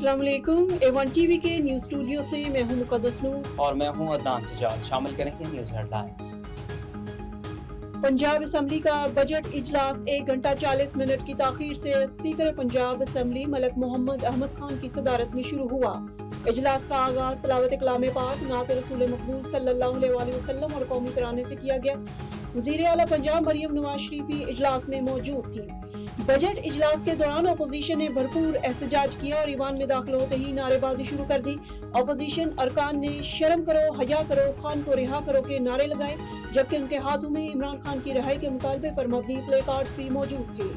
अस्सलाम वालेकुम। A1 TV के न्यूज़ स्टूडियो से मैं हूं मुक़द्दस नूर और मैं हूं अदनान सजाद। शामिल करेंगे न्यूज़ हेडलाइंस। पंजाब असम्बली का बजट इजलास 1 घंटा 40 मिनट की ताख़ीर से स्पीकर पंजाब असम्बली मलक मोहम्मद अहमद खान की सदारत में शुरू हुआ। इजलास का आगाज़ तिलावत कलाम पाक नात रसूल मक़बूल सल्लल्लाहु अलैहि वसल्लम और कौमी तराने से किया गया। वज़ीर आला पंजाब मरियम नवाज शरीफ भी इजलास में मौजूद थी। बजट इजलास के दौरान अपोजिशन ने भरपूर एहतजाज किया और ईवान में दाखिल होते ही नारेबाजी शुरू कर दी। अपोजिशन अरकान ने शर्म करो, हया करो, खान को रिहा करो के नारे लगाए, जबकि उनके हाथों में इमरान खान की रिहाई के मुतालबे पर मबनी प्ले कार्ड्स भी मौजूद थे।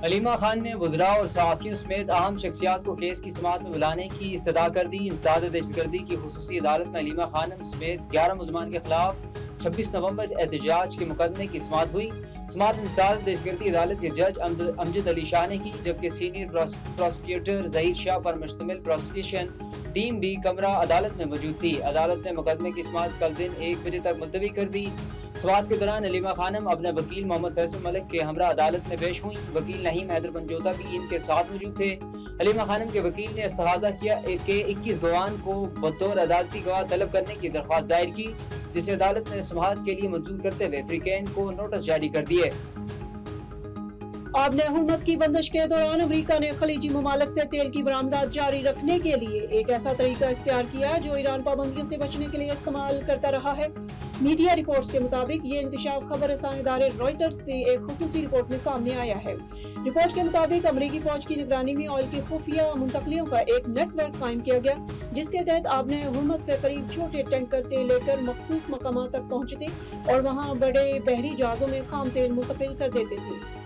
हलीमा खान ने वज़रा और सहाफ़ियों समेत अहम शख्सियात को केस की समाअत में बुलाने की इस्तदा कर दी। इंसदाद दहशतगर्दी की खुसूसी अदालत में हलीमा खानम समेत 11 मुलज़मान के खिलाफ 26 नवंबर एहतजाज के मुकदमे की समाअत हुई। समाअत इंसदाद दहशतगर्दी अदालत के जज अमजद अली शाह ने की, जबकि सीनियर प्रोसिक्यूटर ज़हीर शाह पर मुश्तमिल प्रोसिक्यूशन टीम भी कमरा अदालत में मौजूद थी। अदालत ने मुकदमे की समाअत कल दिन 1 बजे तक मुलतवी कर दी। समाअत के दौरान हलीमा खानम अपने वकील मोहम्मद फैसल मलिक के हमरा अदालत में पेश हुई। वकील नहीम हैदर पंजोता भी इनके साथ मौजूद थे। हलीमा खानम के वकील ने इस्तग़ासा किया कि 21 गवाहान को बतौर अदालती गवाह तलब करने की दरख्वास्त दायर की, जिसे अदालत ने समाअत के लिए मंजूर करते हुए फ्रीकैन को नोटिस जारी कर दिए। आबने हुर्मुज़ की बंदिश के दौरान अमेरिका ने खलीजी ममालिक से तेल की बरामदात जारी रखने के लिए एक ऐसा तरीका इख्तियार किया जो ईरान पाबंदियों से बचने के लिए इस्तेमाल करता रहा है। मीडिया रिपोर्ट्स के मुताबिक ये इंकशाफ खबर रसानी इदारे रॉयटर्स की एक खुसूसी रिपोर्ट में सामने आया है। रिपोर्ट के मुताबिक अमरीकी फौज की निगरानी में ऑयल की खुफिया मुंतकलियों का एक नेटवर्क कायम किया गया, जिसके तहत आबने हुर्मुज़ के करीब छोटे टैंकर तेल लेकर मखसूस मकामात तक पहुँचते और वहाँ बड़े बहरी जहाजों में खाम तेल मुंतकिल कर देते थे।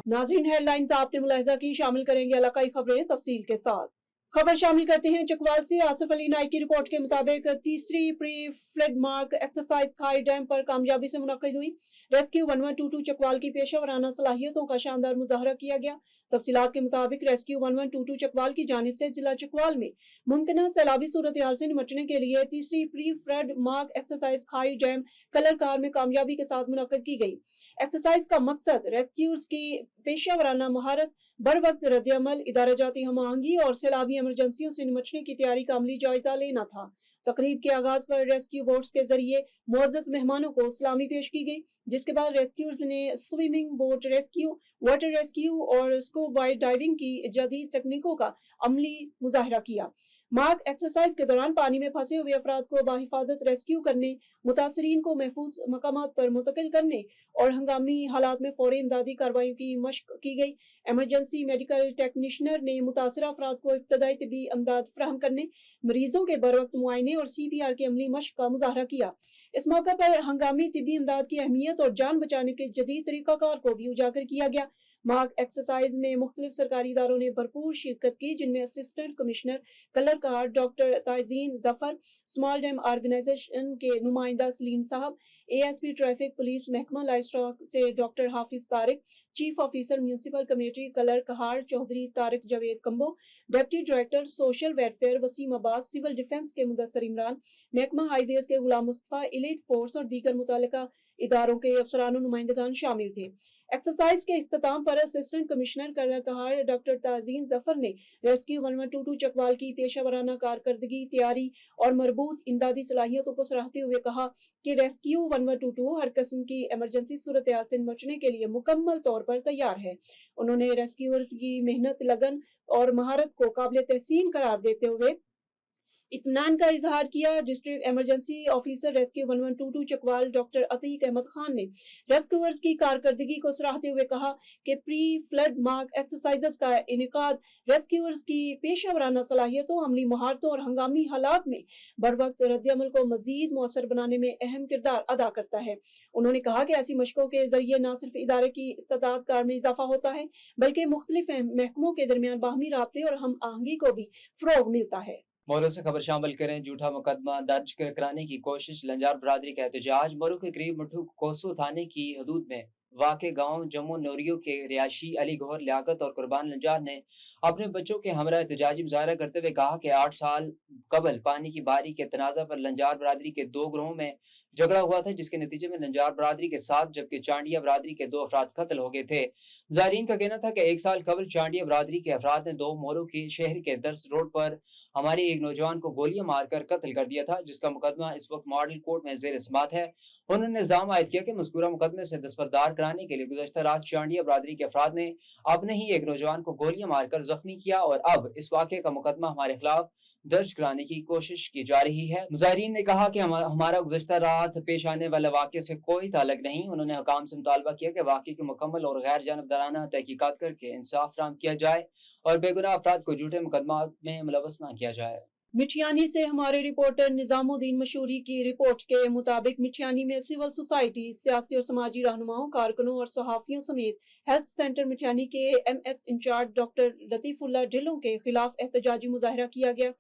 नाज़रीन, हेडलाइंस आपने मुलाहिजा की, शामिल करेंगे इलाकाई खबरें तफसील के साथ। खबर शामिल करते हैं चकवाल से। आसिफ अली नाइक की रिपोर्ट के मुताबिक तीसरी प्री फ्लड मार्क एक्सरसाइज खाई डैम पर कामयाबी से मुनक्किद हुई। रेस्क्यू 1122 चकवाल की पेशेवराना सलाहियतों का शानदार मुजाहरा किया गया। तफसीलात के मुताबिक रेस्क्यू 1122 चकवाल की जानिब से जिला चकवाल में मुमकिन सैलाबी सूरत हाल से निपटने के लिए तीसरी प्री फ्लड मार्क एक्सरसाइज खाई डैम कलर कार में कामयाबी के साथ मुनक्किद की गई। एक्सरसाइज का मकसद रेस्क्यूज की पेशेवराना महारत, बर वक्त रद्द-ए-अमल, इदारा-जाती हम आहंगी और सैलाबी इमरजेंसियों से निपटने की तैयारी का अमली जायजा लेना था। तकरीब के आगाज पर रेस्क्यू बोट्स के जरिए मुअज़्ज़ज़ मेहमानों को सलामी पेश की गई, जिसके बाद रेस्क्यूअर्स ने swimming, boat rescue, water rescue और स्कूबा डाइविंग की जदीद तकनीकों का अमली मुजाहरा किया। मार्क एक्सरसाइज के दौरान पानी में फंसे हुए अफराद को बाहिफाजत रेस्क्यू करने, मुतासरीन को महफूज मकामात पर मुंतकिल करने और हंगामी हालात में फौरी इमदादी कार्रवाई की मशक की गई। इमरजेंसी मेडिकल टेक्नीशियनर ने मुतासरा अफराद को इब्तदाई तिब्बी इमदाद फराहम करने, मरीजों के बर वक्त मुआयने और CPR के अमली मशक का मुजाहरा किया। इस मौके पर हंगामी तिब्बी इमदाद की अहमियत और जान बचाने के जदीद तरीकाकार को भी उजागर किया गया। मार्क एक्सरसाइज में मुख्तलिफ सरकारी इदारों ने भरपूर शिरकत की, जिनमें assistant commissioner Kallar Kahar doctor Tajeen Zafar, small dam organization के नुमाइंदा सलीम साहब, ASP ट्रैफिक पुलिस महकमा लाइफ स्टॉक से doctor Hafiz Tariq, chief officer municipal committee Kallar Kahar Chaudhry Tariq Javed Kamboh, deputy director social welfare Waseem Abbas, civil defence के मुदस्सर इमरान, महकमा हाईवेज के गुलाम मुस्तफा, एलीट फोर्स और दीगर मुतल्लिका इदारों के अफसरान और नुमाइंदगान शामिल थे। एक्सरसाइज के इख्तिताम पर असिस्टेंट कमिश्नर कलर कहार डॉक्टर ताजीन जफर ने रेस्क्यू 1122 चकवाल की पेशेवराना कारकर्दगी, तैयारी और मरबूत इमदादी सलाहियतों को सराहते हुए कहा कि रेस्क्यू 1122 हर किस्म की इमरजेंसी सूरत हाल से निपटने के लिए मुकम्मल तौर पर तैयार है। उन्होंने रेस्क्यूअर्स की मेहनत, लगन और महारत को काबिल तहसीन करार देते हुए इत्मीनान का इजहार किया। District emergency officer rescue 1122 Chakwal doctor Atiq Ahmed Khan ने रेस्क्यूअर्स की कारकर्दगी को सराहते हुए कहा कि प्री फ्लड मार्क एक्सरसाइजेस का इनेकाद रेस्क्यूअर्स की पेशेवराना सलाहियतों, अमली महारतों और हंगामी हालात में बर वक्त रद्द-ए-अमल को मजीद मौसर बनाने में अहम किरदार अदा करता है। उन्होंने कहा कि ऐसी मशकों के जरिए न सिर्फ इदारे की इस्तादाद कार में इजाफा होता है, बल्कि मुख्तलिफ महकमों के दरमियान बाहमी राब्ते और हम आहंगी को भी फरोग मिलता है। मोरू से खबर शामिल करें। झूठा मुकदमा दर्ज कराने की कोशिश, लंजार बरादरी का एहतजाज। मोरू के करीब मठू कोसो थाने की हदूद में वाक़े गांव जम्मू नोरियो के रिहायशी अली गौहर, लियाकत और कुर्बान लंजार ने अपने बच्चों के हमरा एहतजाजी मुजाहरा करते हुए कहा कि 8 साल कबल पानी की बारी के तनाज़ा पर लंजार बरादरी के 2 ग्रोहों में झगड़ा हुआ था, जिसके नतीजे में लंजार बरादरी के 7 जबकि चांडिया बरादरी के 2 अफराद कत्ल हो गए थे। ज़ायरीन का कहना था कि 1 साल कबल चांडिया बरादरी के अफराद ने 2 मोरों के शहर के दर्स रोड पर हमारे एक नौजवान को गोलियां मारकर कत्ल कर दिया था, जिसका मुकदमा इस वक्त मॉडल कोर्ट में ज़ेर समाअत है। उन्होंने इल्जाम आयद किया कि मज़कूरा मुकदमे से दस्तबरदार कराने के लिए गुज़श्ता रात चांडिया बरादरी के अफराद ने अपने ही एक नौजवान को गोलियां मारकर जख्मी किया और अब इस वाक़े का मुकदमा हमारे खिलाफ दर्ज कराने की कोशिश की जा रही है। मुज़ाहिरीन ने कहा कि हमारा गुज़श्ता रात पेश आने वाले वाक़े से कोई ताल्लुक नहीं। उन्होंने हुकाम से मुतालबा किया कि वाक़े की मुकम्मल और गैर जानबदाराना तहकीकात करके इंसाफ फराहम किया जाए और बेगुनाह अफराद को झूठे मुकदमात में मुलव्वस न किया जाए। मिठियानी से हमारे रिपोर्टर निजामुद्दीन मशहूरी की रिपोर्ट के मुताबिक मिठियानी में सिविल सोसाइटी, सियासी और समाजी रहनुमाओं, कारकुनों और सहाफ़ियों समेत हेल्थ सेंटर मिठियानी के MS इंचार्ज डॉक्टर लतीफुल्लाह ढिल्लों के खिलाफ एहतजाजी मुजाहरा किया गया।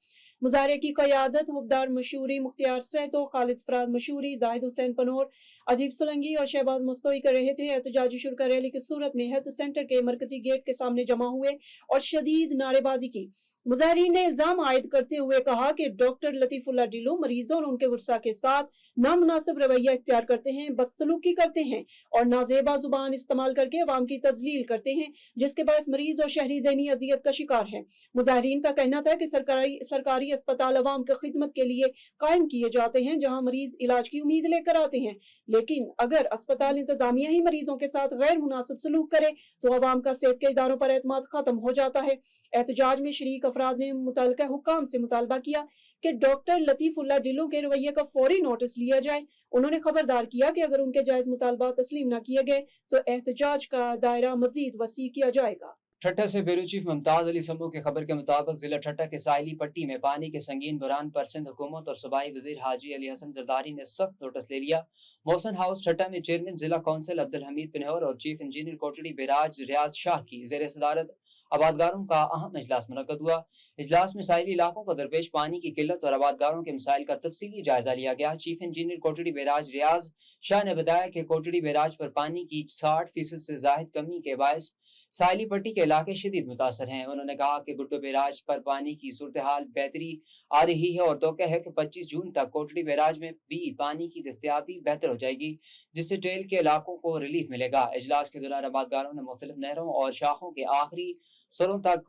मुजाहरे की क़यादत हुब्दार मशहूरी, मुख्तियार सहतो, खालिद फराज मशहूरी, जाहिद हुसैन पनोर, अजीब सोलंकी और शहबाज मुस्तोई कर रहे थे। एहतजाजी शुरा रैली की सूरत में हेल्थ सेंटर के मरकजी गेट के सामने जमा हुए और शदीद नारेबाजी की। मुजाहिरीन ने इल्जाम आयद करते हुए कहा कि डॉक्टर लतीफुल्लाह ढिल्लों मरीजों और उनके गुस्सा के साथ नामुनासिब रवैया इख्तियार करते हैं, बदसलूकी करते हैं और नाजेबा जुबान इस्तेमाल करके अवाम की तजलील करते हैं, जिसके बायस मरीज और शहरी ज़हनी अजियत का शिकार हैं। मुजाहिरीन का कहना था कि सरकारी अस्पताल अवाम की खिदमत के लिए कायम किए जाते हैं, जहाँ मरीज इलाज की उम्मीद लेकर आते हैं, लेकिन अगर अस्पताल इंतजामिया ही मरीजों के साथ गैर मुनासिब सलूक करे तो अवाम का सेहत के इदारों पर एतमाद खत्म हो जाता है। एहतजाज में शरीक अफराद ने मुतल्लिका हुक्काम से मुतालबा किया कि डॉक्टर लतीफुल्लाह ढिल्लों के रवैये का फौरी नोटिस लिया जाए। उन्होंने खबरदार किया कि अगर उनके जायज मुतालबा तस्लीम न किए गए तो एहतजाज का दायरा मजीद वसी किया जाएगा। ठट्टा से ब्यूरो चीफ मुमताज अली समू की खबर के मुताबिक जिला ठट्टा के साहिली पट्टी में पानी के संगीन बुरान पर सिंध हुकूमत और सूबाई वजीर हाजी अली हसन जरदारी ने सख्त नोटिस ले लिया। मोहसन हाउस ठट्टा में चेयरमैन जिला कौंसिल अब्दुल हमीद पिनहर और चीफ इंजीनियर कोटड़ी बेराज रियाज शाह की जेर सदारत आबादगारों का अहम इजलास मुनक्कद हुआ। इजलास में साहिली इलाकों को दरपेश पानी की किल्लत और आबादगारों के मसाइल का तफसीली जायजा लिया गया। चीफ इंजीनियर कोटड़ी बेराज रियाज शाह ने बताया कि कोटड़ी बेराज पर पानी की 60% से जायद कमी के बायस साहिली पट्टी के इलाके शदीद मुतासर हैं। उन्होंने कहा कि गुड्डो बैराज पर पानी की सूरत हाल बेहतरी आ रही है और तोक़ा है कि 25 जून तक कोटड़ी बैराज में भी पानी की दस्तयाबी बेहतर हो जाएगी, जिससे टेल के इलाकों को रिलीफ मिलेगा। इजलास के दौरान आबादगारों ने मुख्तलिफ नहरों और शाखों के आखिरी सरों तक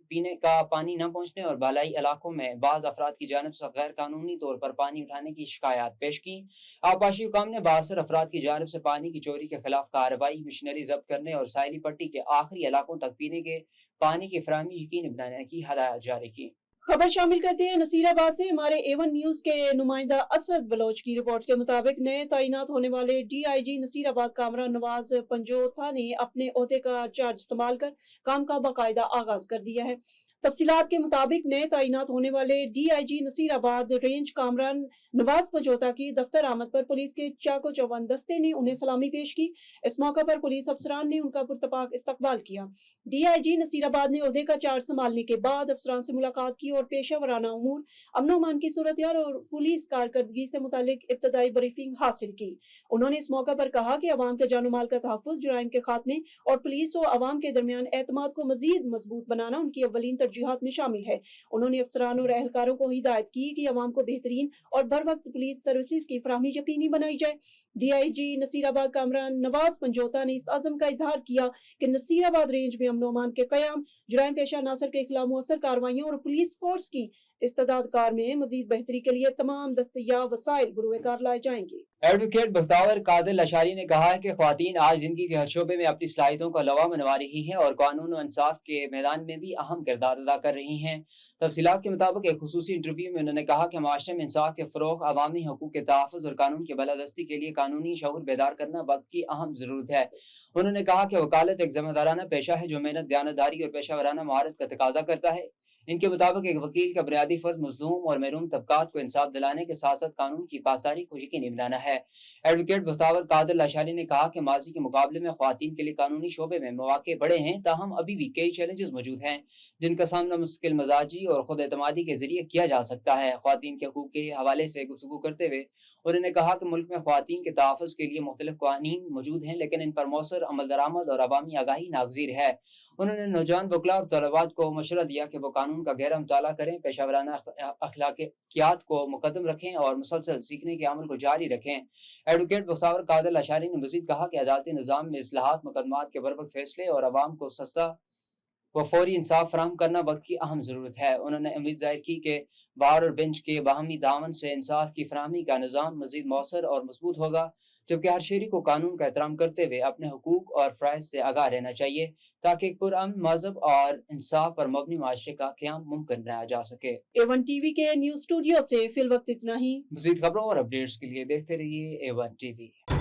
पीने का पानी न पहुंचने और बालाई इलाकों में बाज़ अफराद की जानिब से गैर कानूनी तौर पर पानी उठाने की शिकायत पेश की। आबपाशी हुकाम ने 62 अफराद की जानिब से पानी की चोरी के खिलाफ कार्रवाई, मशीनरी जब्त करने और साहिली पट्टी के आखिरी इलाकों तक पीने के पानी की फराहमी यकीनी बनाने की हदायत जारी की। खबर शामिल करते हैं नसीराबाद से हमारे A1 न्यूज के नुमाइंदा असद बलोच की रिपोर्ट के मुताबिक नए तैनात होने वाले DIG नसीराबाद कामरान नवाज पंजोथा ने अपने ओहदे का चार्ज संभाल कर काम का बाकायदा आगाज कर दिया है। तफसीलात के मुताबिक नए तैनात होने वाले DIG नसीराबाद रेंज कामरान नवाज पंजोथा की दफ्तर आमद पर पुलिस के चाको चौवन दस्ते ने उन्हें सलामी पेश की। इस मौके पर पुलिस अफसरान ने उनका पुरतपाक इस्तकबाल किया। DIG नसीराबाद ने ओहदे का चार्ज संभालने के बाद अफसरान से मुलाकात की और पेशा वराना उमूर, अमन की सूरत और पुलिस कारकर्दगी से मुतालिक इब्तदाई ब्रीफिंग हासिल की। उन्होंने इस मौके पर कहा कि अवाम के जानो माल का तहफ़्फ़ुज़, जुराइम के खात्मे और पुलिस और अवाम के दरमियान एतमाद को मजीद मजबूत बनाना उनकी अव्वलीन तरजीहात में शामिल है। उन्होंने अफसरान और एहलकारों को हिदायत की कि अवाम को बेहतरीन और बर वक्त पुलिस सर्विसेज की फराहमी यकीनी बनाई जाए। DIG नसीराबाद कामरान नवाज पंजोथा ने इस अज़म का इजहार किया कि नसीराबाद रेंज में अमन अमान के क़याम, जुराइम पेशा अनासर के खिलाफ मुअस्सर कार्रवाइयों और पुलिस फोर्स की इस्तेदाद कार में मजीद बेहतरी के लिए तमाम दस्तयाब वसाइल बुरुए कार लाए जाएंगे। एडवोकेट बख्तावर कादिर लशारी ने कहा है कि ख्वातीन आज जिंदगी के हर शोबे में अपनी सलाहियतों का लवा मनवा रही हैं और कानून और इंसाफ के मैदान में भी अहम किरदार अदा कर रही हैं। तफसीलात के मुताबिक एक खुसूसी इंटरव्यू में उन्होंने कहा कि माशरे में इंसाफ के फ़रोग़, अवामी हकूक़ के तहफ़्फ़ुज़ और कानून की बालादस्ती के लिए कानूनी शऊर बेदार करना वक्त की अहम ज़रूरत है। उन्होंने कहा कि वकालत एक ज़िम्मेदाराना पेशा है जो मेहनत, दयानतदारी और पेशा वराना महारत का तकाजा करता है। इनके मुताबिक एक वकील का बुनियादी फर्ज मजलूम और महरूम तबकात को इंसाफ दिलाने के साथ साथ कानून की पासदारी को यकीनी बनाना है। एडवोकेट बख्तावर कादिर लाशारी ने कहा कि माजी के मुकाबले में ख्वातीन के लिए कानूनी शोबे में मौके बड़े हैं, ताहम अभी भी कई चैलेंजेस मौजूद हैं जिनका सामना मुस्तकिल मजाजी और खुद एतमादी के जरिए किया जा सकता है। ख्वातीन के हकूक़ के हवाले से गुफ्तगू करते हुए उन्होंने कहा कि मुल्क में ख्वातीन के तहफ़्फ़ुज़ के लिए मुख्तलिफ कानून मौजूद हैं, लेकिन इन पर मौसर अमल दरामद और अवामी आगाही नागज़ीर है। انہوں نے نوجوان وکلا اور طلباء کو مشورہ دیا کہ وہ قانون کا گہرا مطالعہ کریں، پیشہ ورانہ اخلاقیات کو مقدم رکھیں اور مسلسل سیکھنے کے عمل کو جاری رکھیں۔ ایڈوکیٹ بختیار قادر اشاری نے مزید کہا کہ عدالتی نظام میں اصلاحات، مقدمات کے بروقت فیصلے اور عوام کو سستا و فوری انصاف فراہم کرنا وقت کی اہم ضرورت ہے۔ انہوں نے امید ظاہر کی کہ بار اور بینچ کے باہمی تعاون سے انصاف کی فراہمی کا نظام مزید مؤثر اور مضبوط ہوگا، جبکہ ہر شہری کو قانون کا احترام کرتے ہوئے اپنے حقوق اور فرائض سے آگاہ رہنا چاہیے تاکہ ایک پرامن، مہذب اور انصاف پر مبنی معاشرے کا قیام ممکن بنایا جا سکے۔ A1 ٹی وی کے نیوز اسٹوڈیو سے فی الوقت اتنا ہی۔ مزید خبروں اور اپڈیٹس کے لیے دیکھتے رہیے A1 TV۔